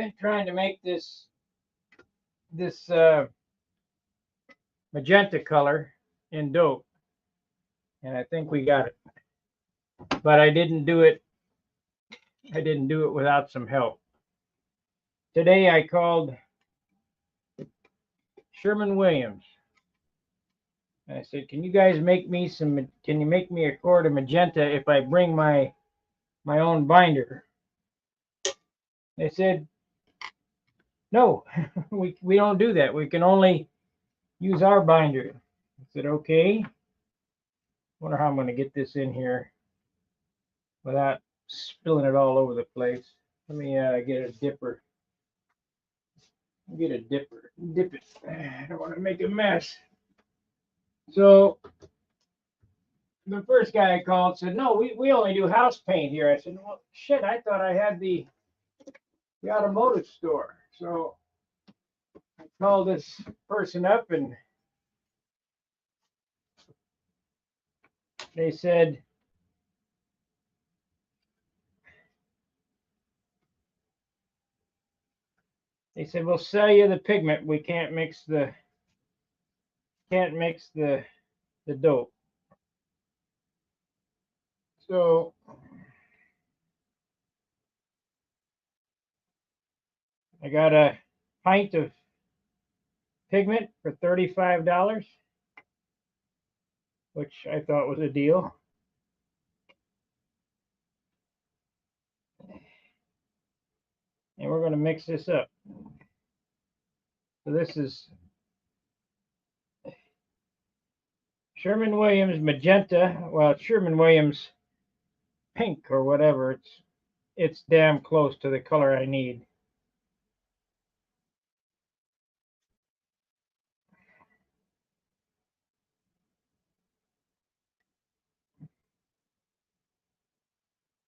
been trying to make this magenta color in dope, and I think we got it. But I didn't do it. I didn't do it without some help. Today I called Sherwin-Williams. I said, "Can you guys make me some? Can you make me a quart of magenta if I bring my own binder?" They said, "No, we don't do that. We can only use our binder." I said, "Okay." Wonder how I'm going to get this in here without spilling it all over the place. Let me get a dipper. Get a dipper. Dip it. I don't want to make a mess. So the first guy I called said, "No, we only do house paint here." I said, "Well, shit, I thought I had the automotive store." So I called this person up and they said, "We'll sell you the pigment. We can't mix the dope." So I got a pint of pigment for $35, which I thought was a deal. And we're going to mix this up. So this is Sherwin-Williams magenta. Well, it's Sherwin-Williams pink or whatever. It's damn close to the color I need.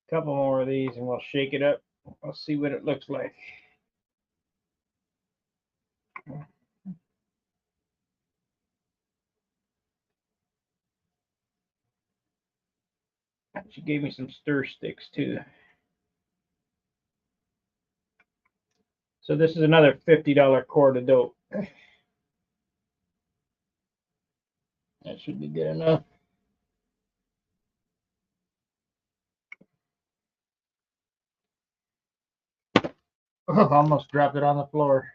A couple more of these and we'll shake it up. I'll see what it looks like. She gave me some stir sticks too. So this is another $50 quart of dope. That should be good enough. Oh, almost dropped it on the floor.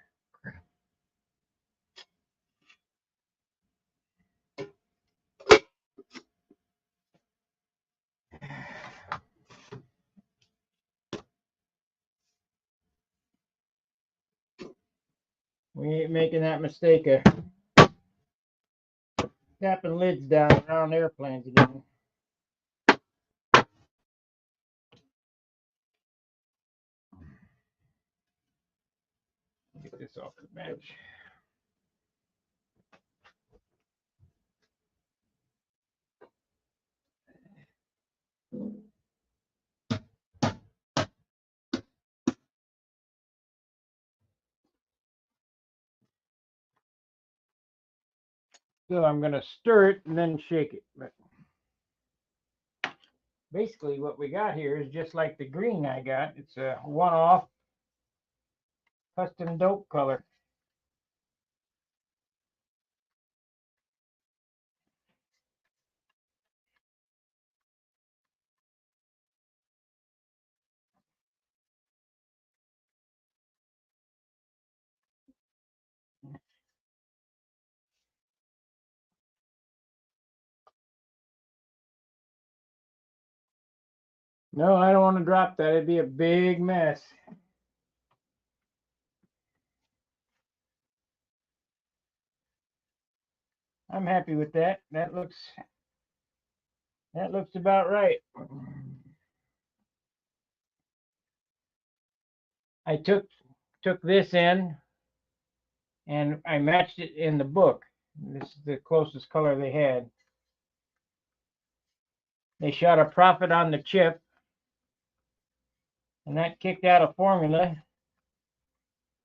We ain't making that mistake of tapping lids down around airplanes again. Get this off the bench. So I'm going to stir it and then shake it. But basically what we got here is just like the green I got. It's a one-off custom dope color. No, I don't want to drop that. It'd be a big mess. I'm happy with that. That looks about right. I took this in and I matched it in the book. This is the closest color they had. They shot a profit on the chip, and that kicked out a formula.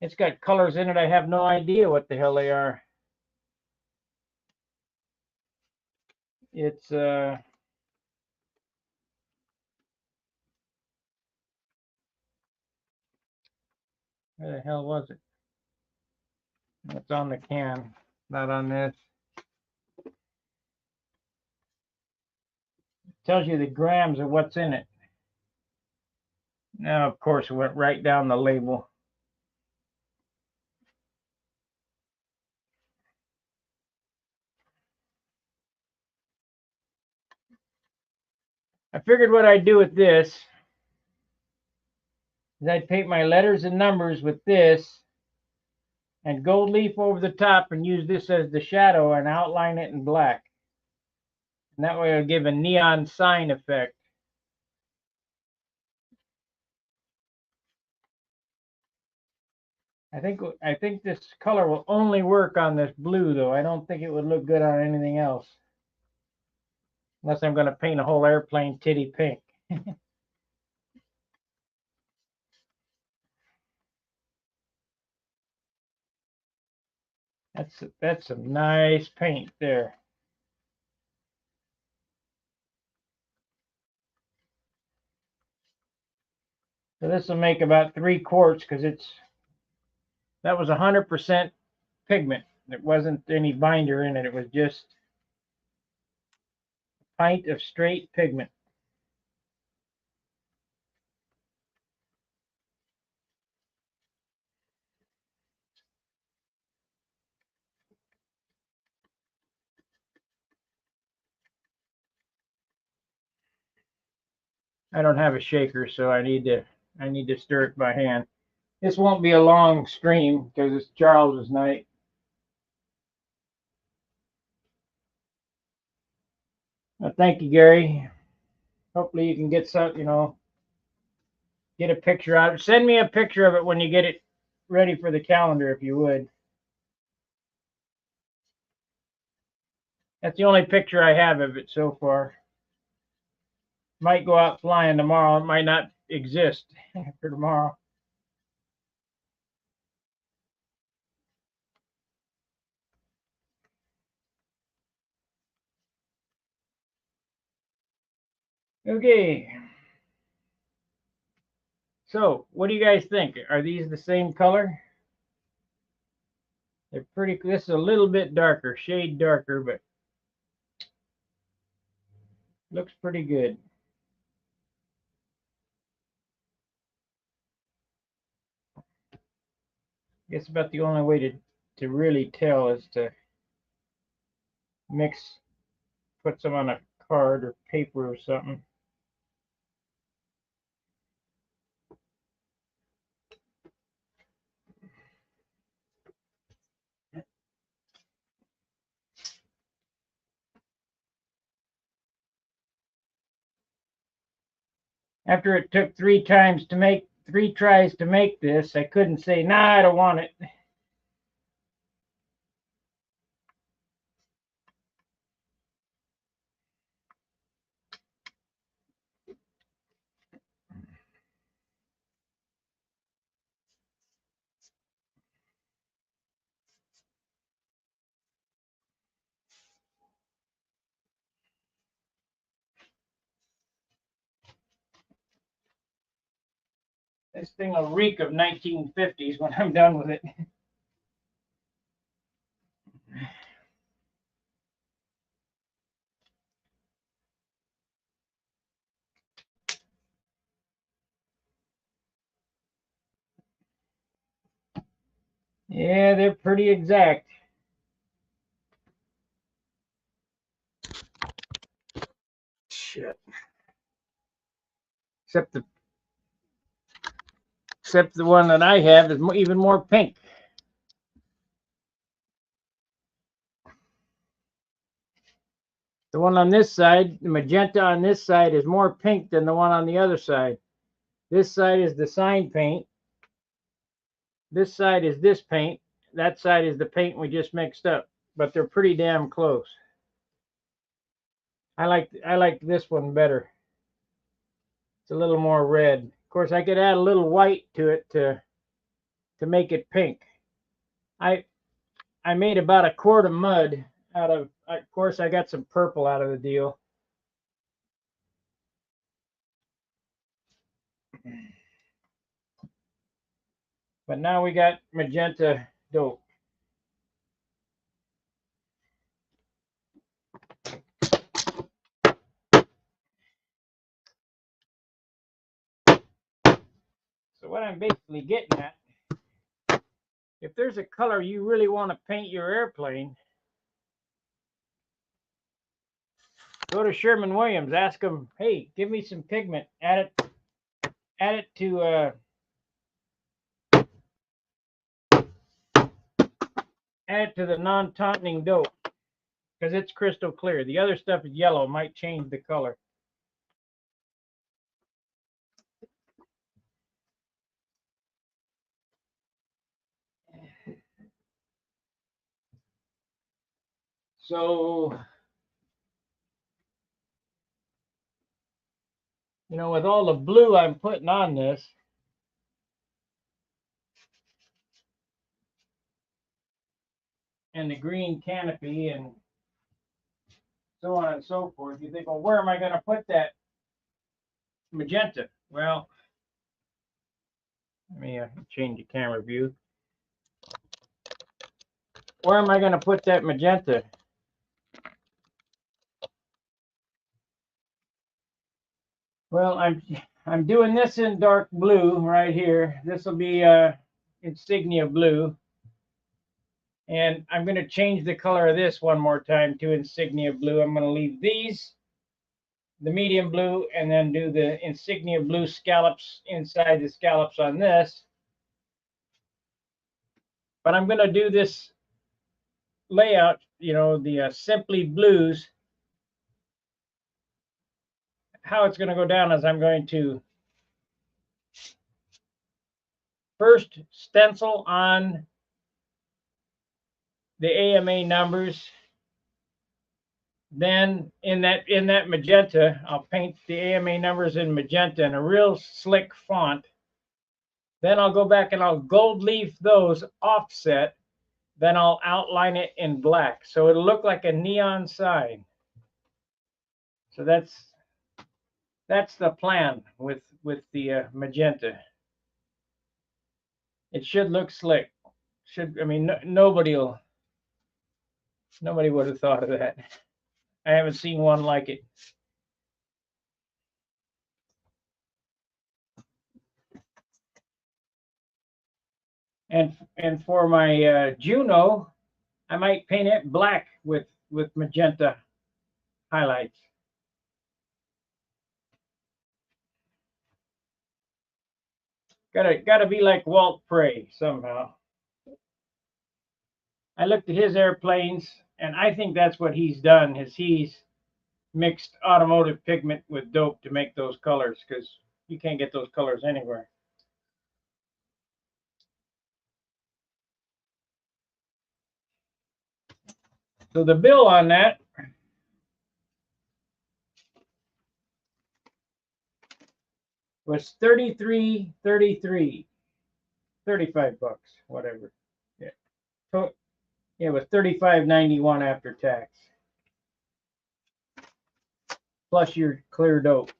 It's got colors in it. I have no idea what the hell they are. It's Where the hell was it? It's on the can, not on this. Tells you the grams of what's in it. Now, of course, it went right down the label. I figured what I'd do with this is I'd paint my letters and numbers with this and gold leaf over the top and use this as the shadow and outline it in black. And that way it'll give a neon sign effect. I think this color will only work on this blue, though. I don't think it would look good on anything else. Unless I'm going to paint a whole airplane titty pink. That's some nice paint there. So this will make about 3 quarts because that was 100% pigment. There wasn't any binder in it. It was just a pint of straight pigment. I don't have a shaker, so I need to stir it by hand. This won't be a long stream because it's Charles's night. Well, thank you, Gary. Hopefully you can get some, get a picture out of it. Send me a picture of it when you get it ready for the calendar, if you would. That's the only picture I have of it so far. Might go out flying tomorrow. It might not exist for tomorrow. Okay. So, what do you guys think? Are these the same color? They're pretty. This is a little bit darker, shade darker, but looks pretty good. I guess about the only way to really tell is to put some on a card or paper or something. After it took 3 tries to make this, I couldn't say, nah, I don't want it. This thing will reek of 1950s when I'm done with it. Yeah, they're pretty exact. Shit. Except the one that I have is even more pink. The one on this side, the magenta on this side is more pink than the one on the other side. This side is the sign paint. This side is this paint. That side is the paint we just mixed up, but they're pretty damn close. I like this one better. It's a little more red. Of course, I could add a little white to it to make it pink. I made about a quart of mud out of course, I got some purple out of the deal. But now we got magenta dope. So what I'm basically getting at, if there's a color you really want to paint your airplane, go to Sherwin-Williams, ask them, hey, give me some pigment, add it to the non-tautening dope, because it's crystal clear. The other stuff is yellow, might change the color. So, you know, with all the blue I'm putting on this, and the green canopy and so on and so forth, you think, well, where am I going to put that magenta? Well, let me change the camera view. Where am I going to put that magenta? Well, I'm doing this in dark blue right here. This will be insignia blue. And I'm going to change the color of this one more time to insignia blue. I'm going to leave these the medium blue and then do the insignia blue scallops inside the scallops on this. But I'm going to do this layout, you know, the simply blues. How it's going to go down is I'm going to first stencil on the AMA numbers. Then in that magenta, I'll paint the AMA numbers in magenta in a real slick font. Then I'll go back and I'll gold leaf those offset. Then I'll outline it in black, so it'll look like a neon sign. So that's the plan with the magenta. It should look slick. I mean, nobody would have thought of that. I haven't seen one like it. And for my Juno, I might paint it black with magenta highlights. Gotta be like Walt Prey somehow. I looked at his airplanes, and I think that's what he's done. Is he's mixed automotive pigment with dope to make those colors, because you can't get those colors anywhere. So the bill on that was $33.33, $35, whatever. Yeah, so it was $35.91 after tax, plus your clear dope.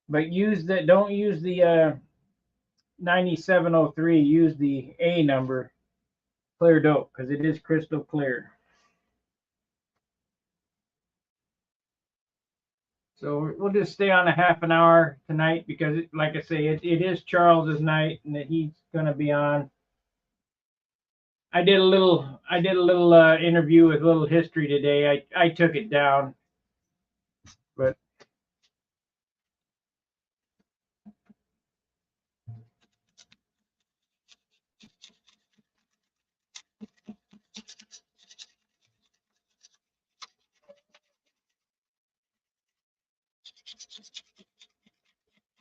But don't use the 9703. Use the A number clear dope, because it is crystal clear. So we'll just stay on a half an hour tonight, because like I say, it is Charles's night and that he's going to be on. I did a little interview with Little History today. I took it down, but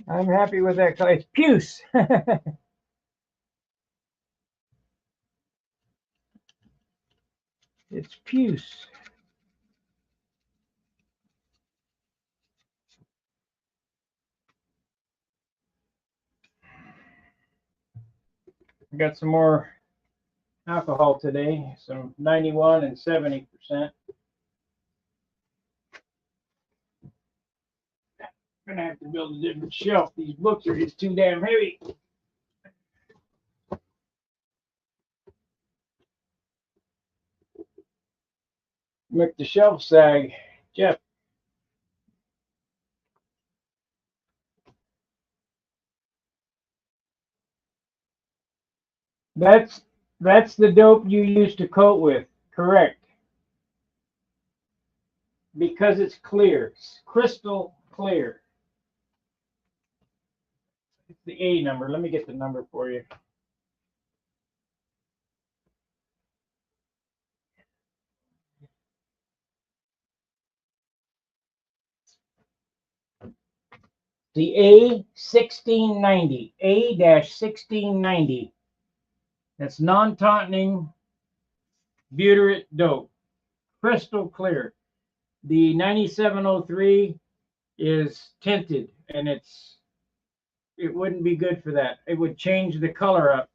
I'm happy with that. It's puce. It's puce. I got some more alcohol today, some 91 and 70%. I'm gonna have to build a different shelf. These books are just too damn heavy. Make the shelf sag. Jeff. That's the dope you used to coat with. Correct. Because it's clear. It's crystal clear. It's the A number. Let me get the number for you. The A1690. A-1690. That's non-tauntning butyrate dope. Crystal clear. The 9703 is tinted, and it wouldn't be good for that. It would change the color up.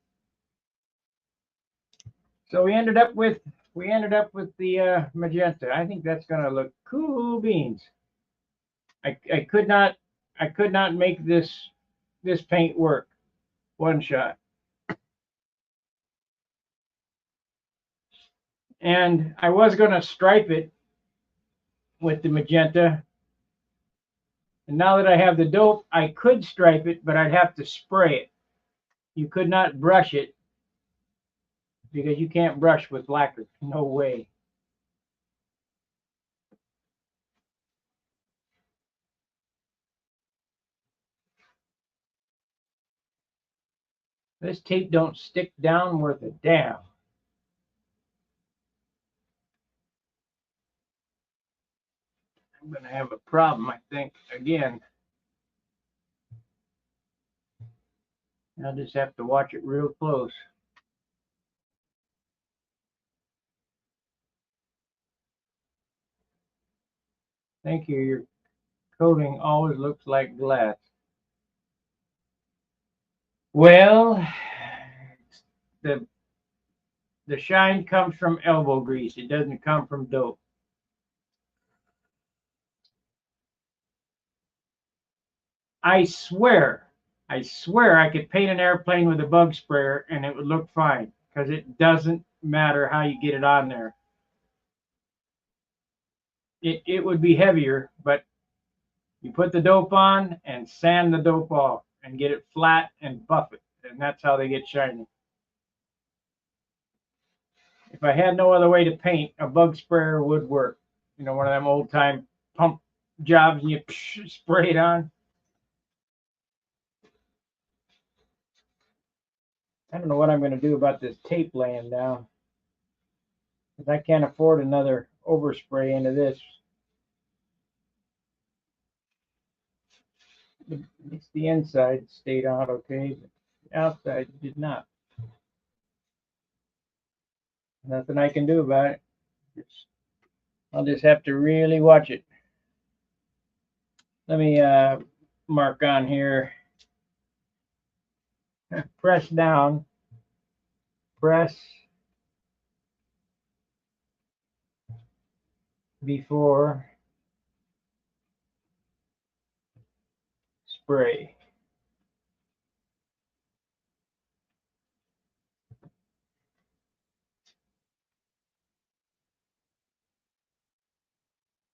So we ended up with the magenta. I think that's gonna look cool beans. I could not make this paint work one shot. And I was gonna stripe it with the magenta. And now that I have the dope, I could stripe it, but I'd have to spray it. You could not brush it because you can't brush with lacquer. No way. This tape don't stick down worth a damn. I'm going to have a problem, I think, again. I'll just have to watch it real close. Thank you. Your coating always looks like glass. Well, the shine comes from elbow grease. It doesn't come from dope. I swear I could paint an airplane with a bug sprayer and it would look fine because it doesn't matter how you get it on there. It would be heavier, but you put the dope on and sand the dope off and get it flat and buff it, and that's how they get shiny. If I had no other way to paint, a bug sprayer would work. You know, one of them old time pump jobs and you spray it on. I don't know what I'm going to do about this tape laying down, because I can't afford another overspray into this. At least the inside stayed out okay, but the outside did not. Nothing I can do about it. I'll just have to really watch it. Let me mark on here. Press down. Press before spray.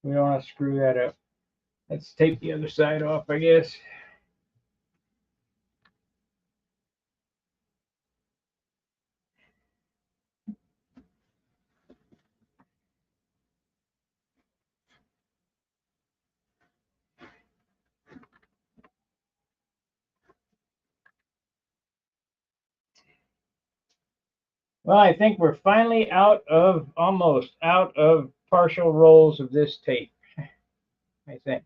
We don't want to screw that up. Let's take the other side off, I guess. Well, I think we're finally almost out of partial rolls of this tape, I think.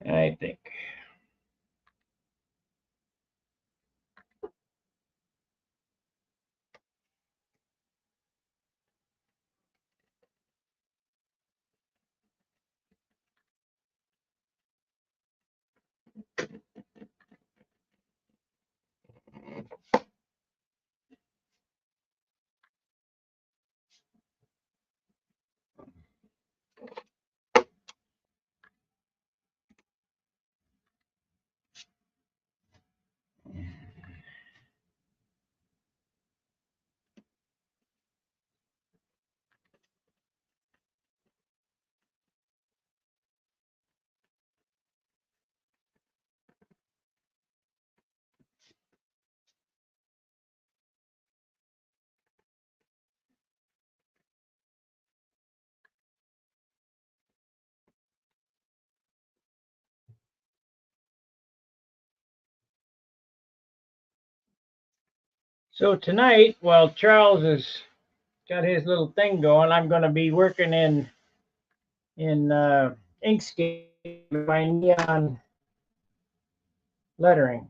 I think. So tonight, while Charles has got his little thing going, I'm going to be working in Inkscape my neon lettering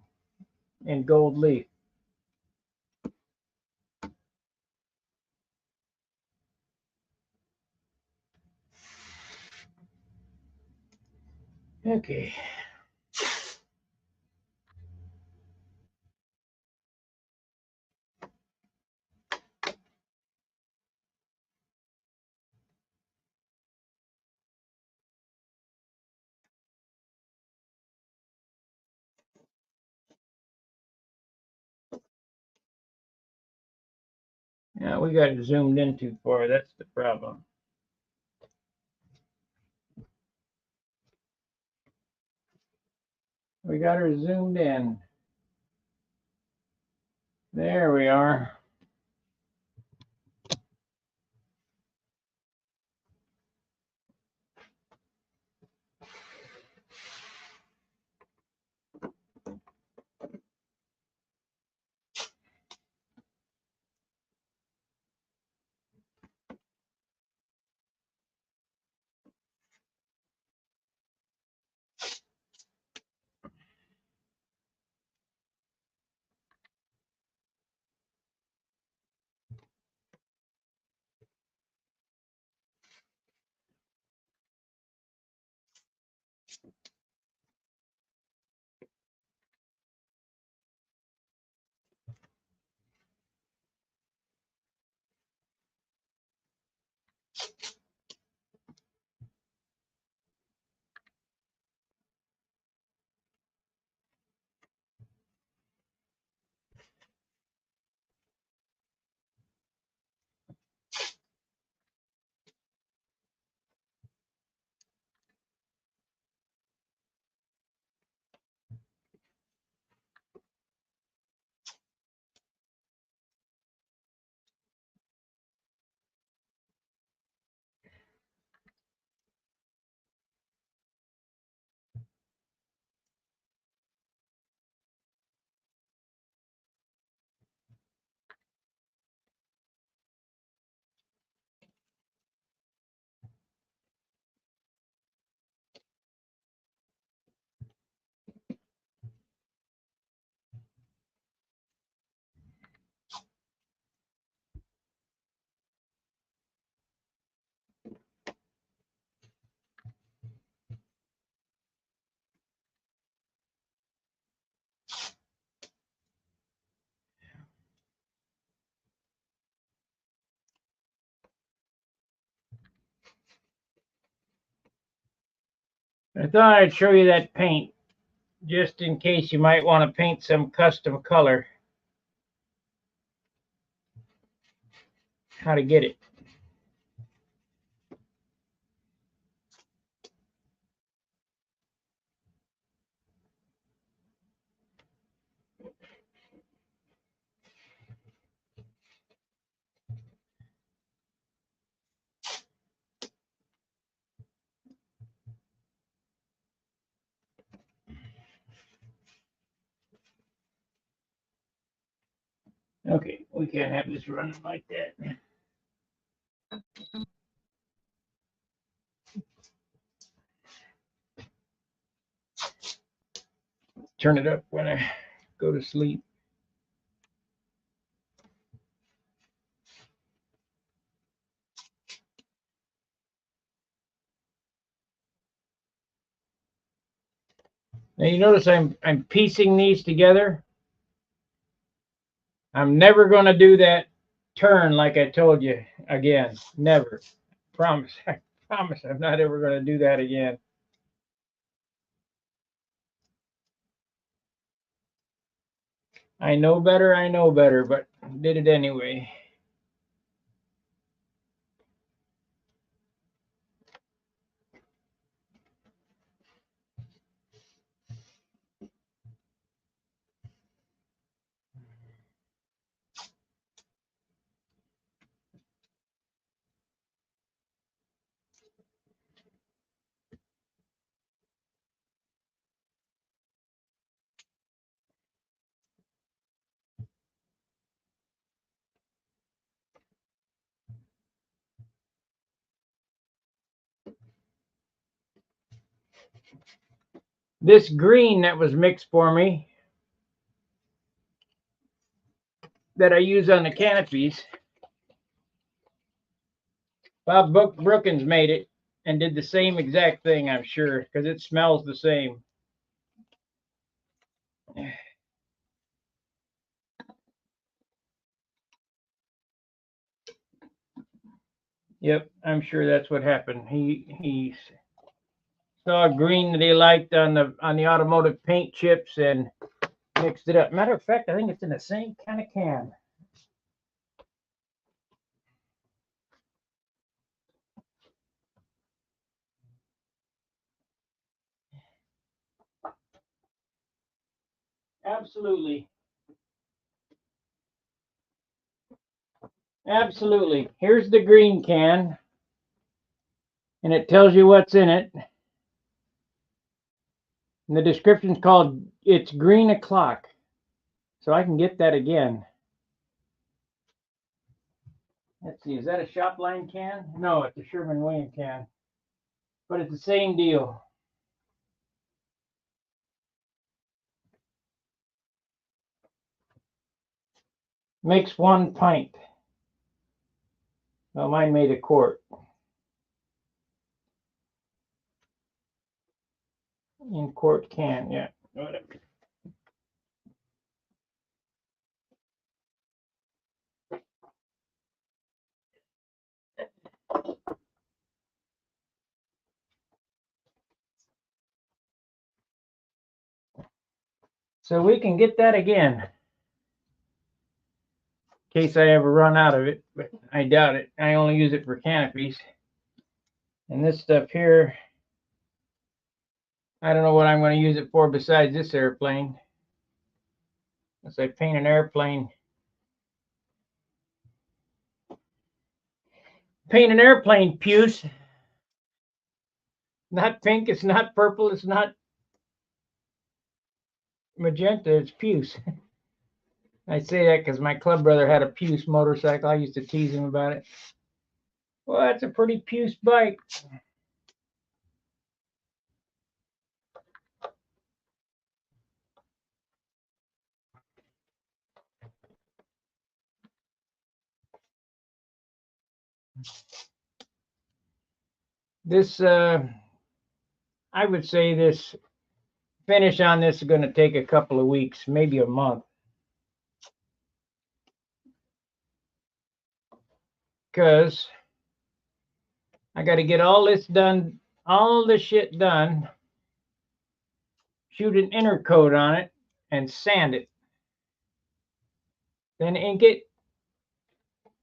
in gold leaf. Okay. Yeah, we got it zoomed in too far. That's the problem. We got her zoomed in. There we are. I thought I'd show you that paint just in case you might want to paint some custom color. How to get it. Okay, we can't have this running like that. Turn it up when I go to sleep. Now you notice I'm piecing these together. I'm never going to do that turn like I told you again. Never. Promise. I promise I'm not ever going to do that again. I know better, but did it anyway. This green that was mixed for me that I use on the canopies, Bob Brookins made it and did the same exact thing, I'm sure, because it smells the same. Yep, I'm sure that's what happened. He saw a green that he liked on the automotive paint chips and mixed it up. Matter of fact, I think it's in the same kind of can. Absolutely. Absolutely. Here's the green can, and it tells you what's in it. And the description's called It's Green O'Clock. So I can get that again. Let's see, is that a Shopline can? No, it's a Sherwin-Williams can. But it's the same deal. Makes 1 pint. Well, mine made a quart. In quart can, yeah. Whatever. So we can get that again. In case I ever run out of it, but I doubt it. I only use it for canopies. And this stuff here, I don't know what I'm going to use it for besides this airplane. Unless I paint an airplane. Paint an airplane, puce. Not pink, it's not purple, it's not magenta, it's puce. I say that because my club brother had a puce motorcycle. I used to tease him about it. Well, that's a pretty puce bike. This, I would say this finish on this is going to take a couple of weeks, maybe a month. Because I got to get all this done, all this shit done, shoot an inner coat on it, and sand it. Then ink it.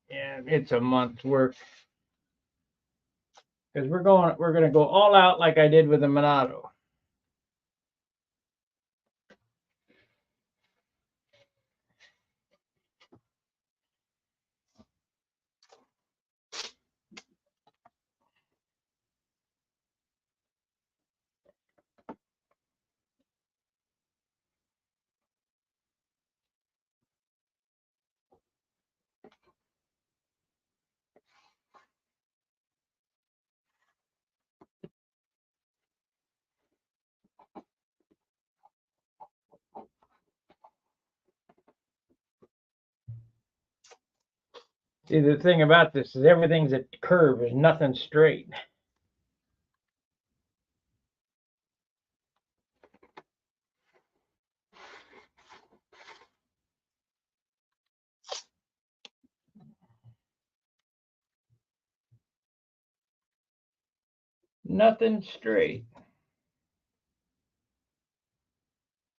Yeah, it's a month's work. Because we're going to go all out like I did with the Monado. See, the thing about this is everything's a curve. There's nothing straight. Nothing straight.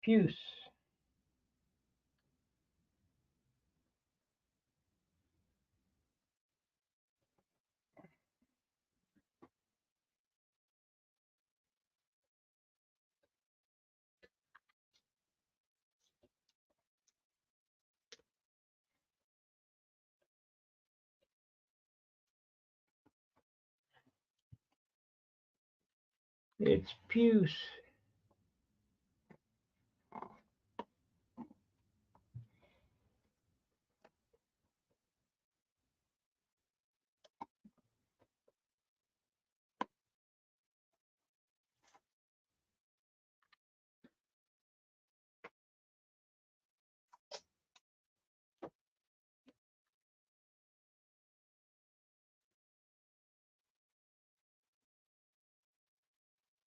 Puce. It's puce.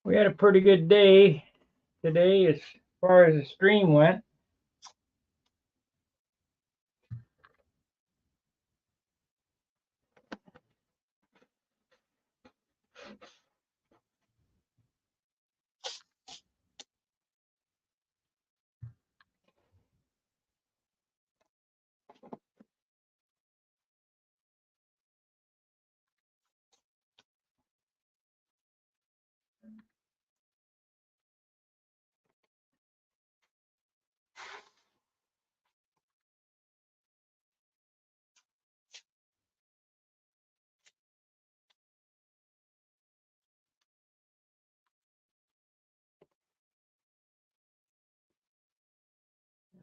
We had a pretty good day today as far as the stream went.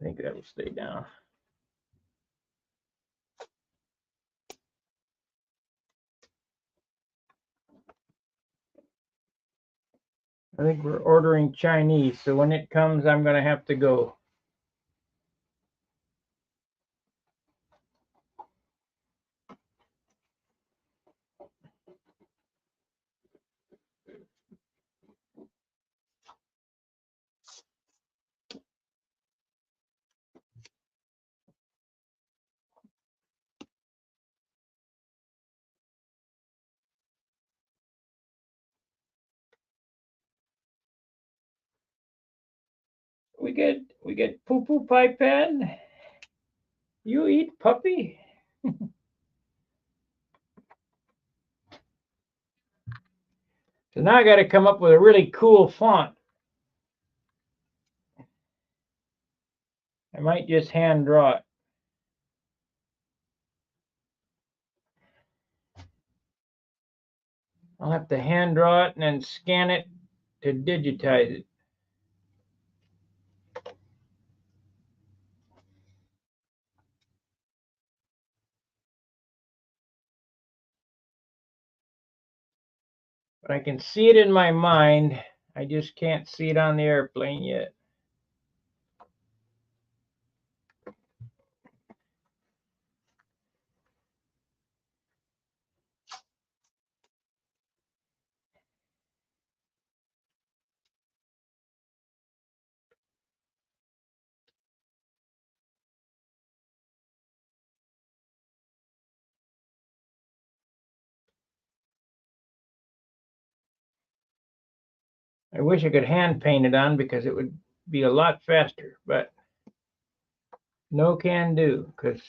I think that will stay down. I think we're ordering Chinese, so when it comes, I'm going to have to go. We get poo poo pie pen. You eat puppy? So now I got to come up with a really cool font. I might just hand draw it. I'll have to hand draw it and then scan it to digitize it. But I can see it in my mind. I just can't see it on the airplane yet. I wish I could hand paint it on because it would be a lot faster, but no can do because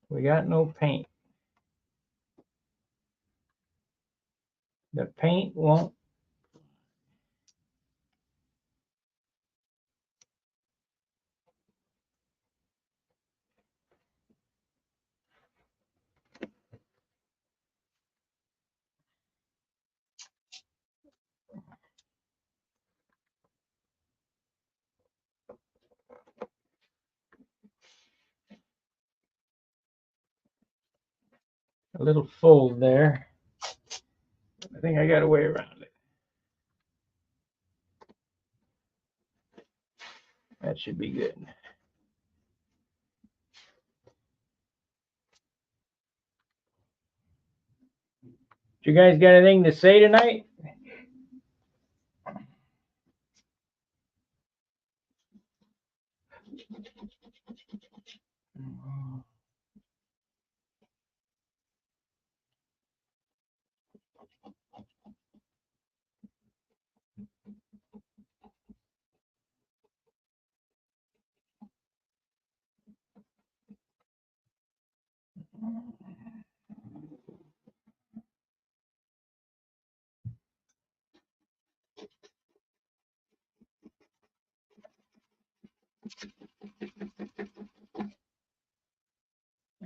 we got no paint. The paint won't. A little fold there. I think I got a way around it. That should be good. You guys got anything to say tonight?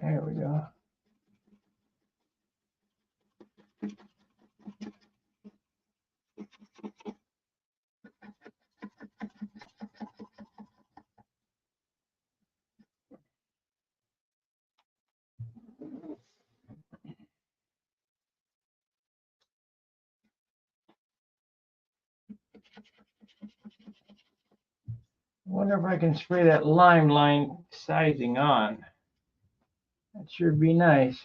There we go. I wonder if I can spray that lime line sizing on. That should be nice.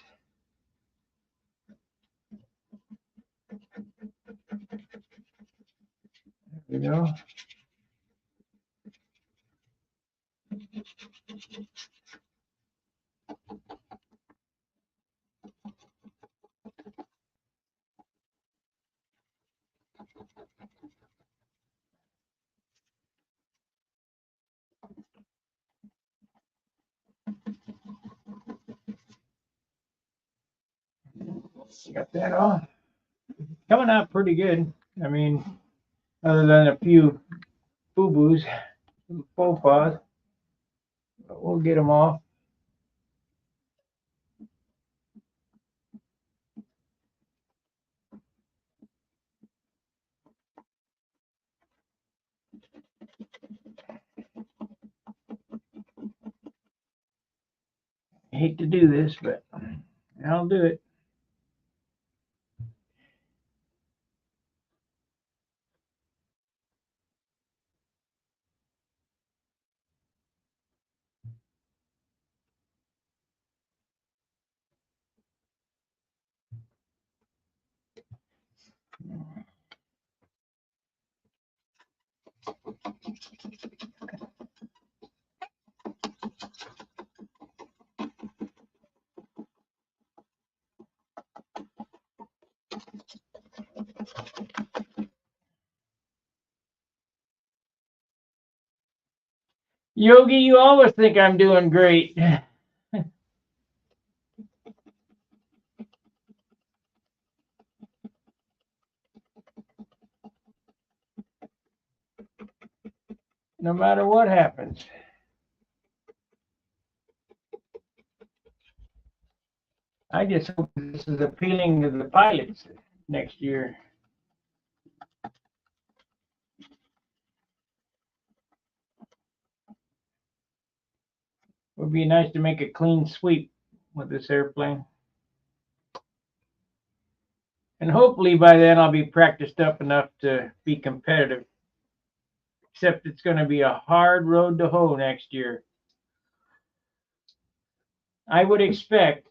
we go. Got that on. Coming out pretty good. I mean, other than a few boo-boos, faux pas, but we'll get them off. I hate to do this, but I'll do it. Yogi, you always think I'm doing great. No matter what happens. I just hope this is appealing to the pilots next year. It would be nice to make a clean sweep with this airplane. And hopefully by then I'll be practiced up enough to be competitive. Except it's going to be a hard road to hoe next year. I would expect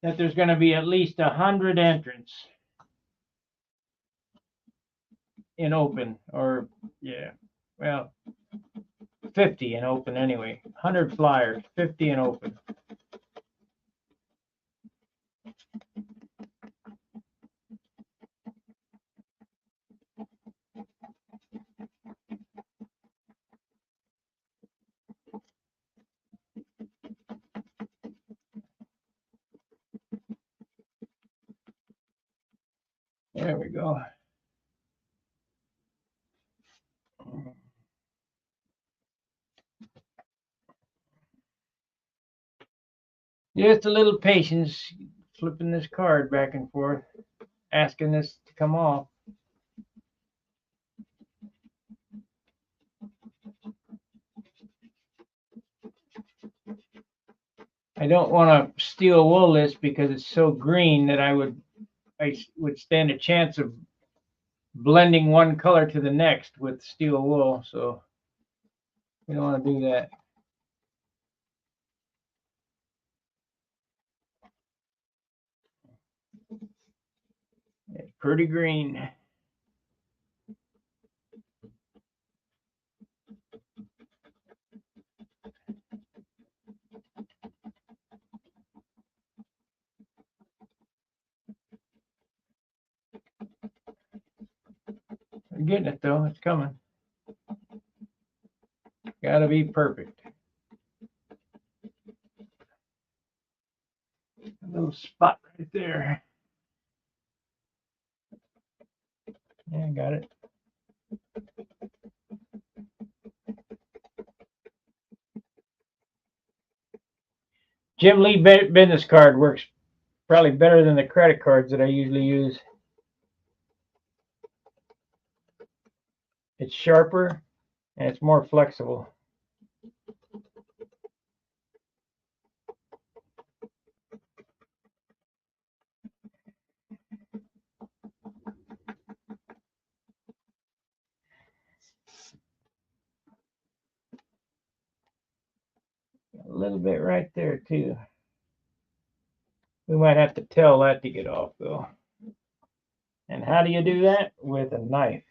that there's going to be at least 100 entrants in open, or yeah, well, 50 in open anyway. 100 flyers, 50 in open. There we go. Just a little patience, flipping this card back and forth, asking this to come off. I don't want to steel wool this because it's so green that I would stand a chance of blending one color to the next with steel wool, so we don't want to do that. It's pretty green. We're getting it though, it's coming. Gotta be perfect. A little spot right there. Yeah, got it. Jim Lee business card works probably better than the credit cards that I usually use. It's sharper and it's more flexible. A little bit right there too. We might have to tell that to get off though. And how do you do that? With a knife.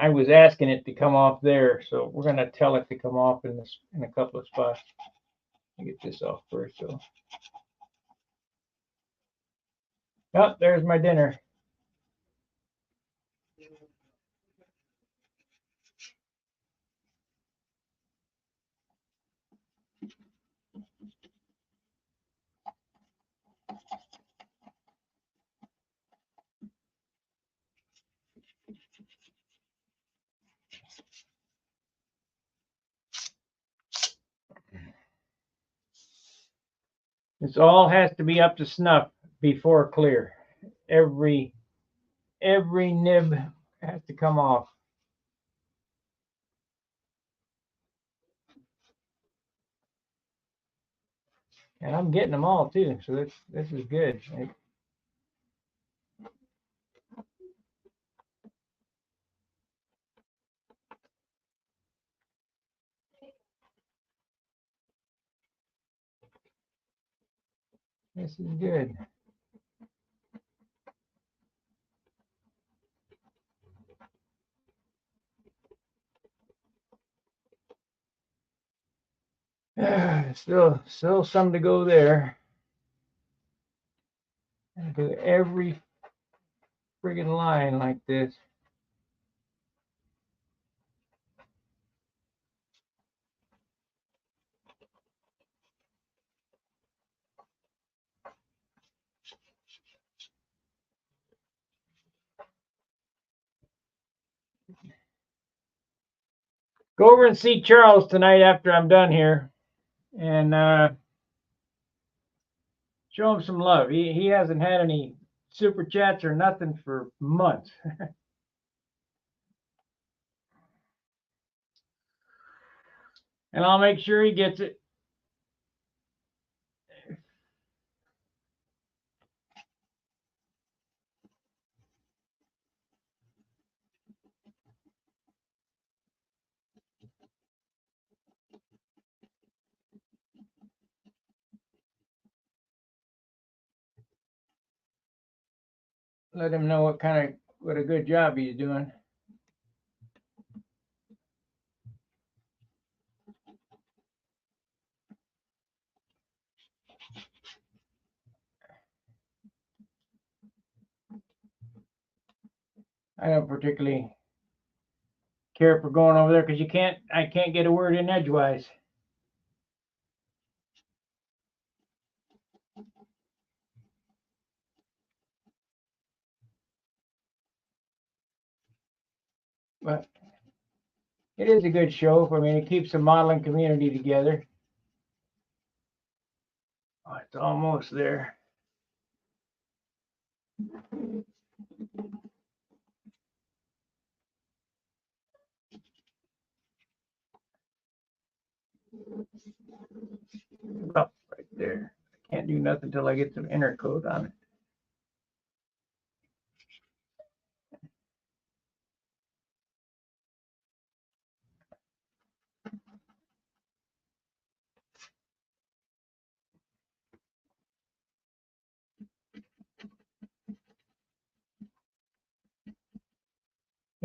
I was asking it to come off there, so we're gonna tell it to come off in a couple of spots. Let me get this off first, so. Oh, there's my dinner. This all has to be up to snuff before clear. Every nib has to come off. And I'm getting them all too, so this is good. This is good. Still some to go there. Do every friggin' line like this. Go over and see Charles tonight after I'm done here, and show him some love. He hasn't had any super chats or nothing for months. And I'll make sure he gets it. Let him know what a good job he's doing. I don't particularly care for going over there because I can't get a word in edgewise. But it is a good show. I mean, it keeps the modeling community together. Oh, it's almost there. Up right there. I can't do nothing until I get some inner coat on it.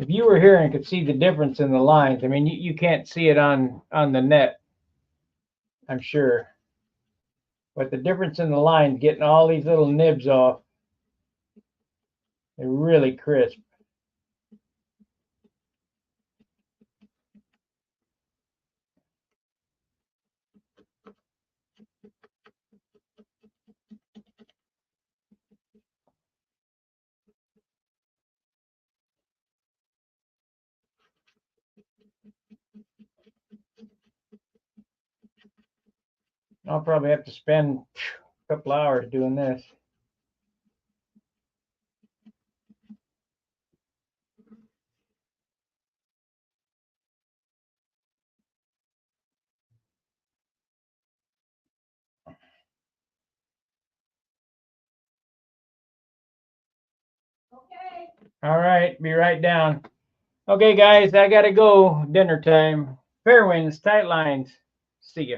If you were here and could see the difference in the lines, I mean, you can't see it on the net, I'm sure. But the difference in the lines, getting all these little nibs off, they're really crisp. I'll probably have to spend a couple hours doing this. Okay. All right, be right down. Okay, guys, I gotta go. Dinner time. Fair winds, tight lines. See ya.